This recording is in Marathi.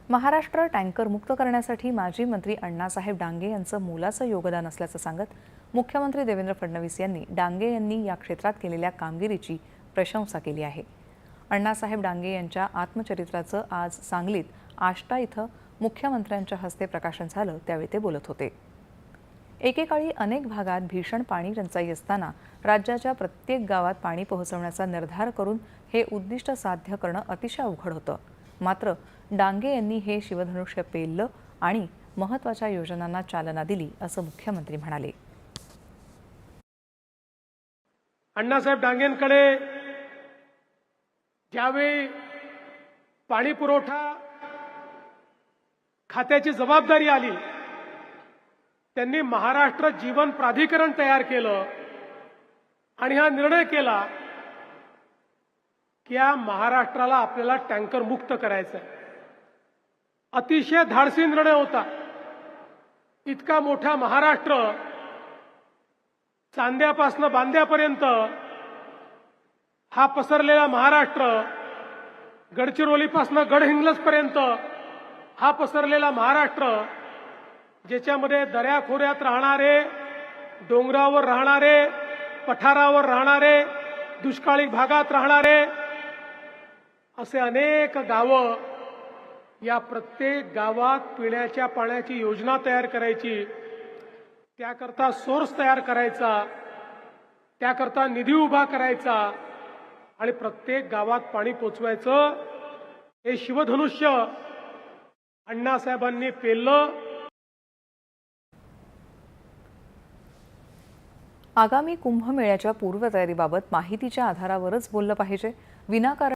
महाराष्ट्र टँकर मुक्त करण्यासाठी माजी मंत्री अण्णासाहेब डांगे यांचं मोलाचं योगदान असल्याचं सांगत मुख्यमंत्री देवेंद्र फडणवीस यांनी डांगे यांनी या क्षेत्रात केलेल्या कामगिरीची प्रशंसा केली आहे। अण्णासाहेब डांगे यांच्या आत्मचरित्राचं आज सांगलीत आष्टा इथं मुख्यमंत्र्यांच्या हस्ते प्रकाशन झालं, त्यावेळी ते बोलत होते। एकेकाळी अनेक भागात भीषण पाणी टंचाई असताना राज्याच्या प्रत्येक गावात पाणी पोहोचवण्याचा निर्धार करून हे उद्दिष्ट साध्य करणं अतिशय अवघड होतं। मात्र डांगे यांनी हे शिवधनुष्य पेललं आणि महत्त्वाच्या योजनांना चालना दिली, असं मुख्यमंत्री म्हणाले। अण्णासाहेब डांगेंकडे ज्यावेळी पाणी पुरवठा खात्याची जबाबदारी आली, त्यांनी महाराष्ट्र जीवन प्राधिकरण तयार केलं आणि हा निर्णय केला की या महाराष्ट्राला आपल्याला टँकर मुक्त करायचं आहे। अतिशय धाडसी निर्णय होता। इतका मोठा महाराष्ट्र, चांद्यापासून बांद्यापर्यंत हा पसरलेला महाराष्ट्र, गडचिरोलीपासून गडहिंग्लजपर्यंत हा पसरलेला महाराष्ट्र, ज्याच्यामध्ये दऱ्याखोऱ्यात राहणारे, डोंगरावर राहणारे, पठारावर राहणारे, दुष्काळी भागात राहणारे असे अनेक गावं, या प्रत्येक गावात पिण्याच्या पाण्याची योजना तयार करायची, त्याकरता सोर्स तयार करायचा, त्याकरता निधी उभा करायचा आणि प्रत्येक गावात पाणी पोचवायचं, हे शिवधनुष्य अण्णासाहेबांनी पेललं। आगामी कुंभमेळ्याच्या पूर्वतयारीबाबत माहितीच्या आधारावरच बोललं पाहिजे, विनाकारण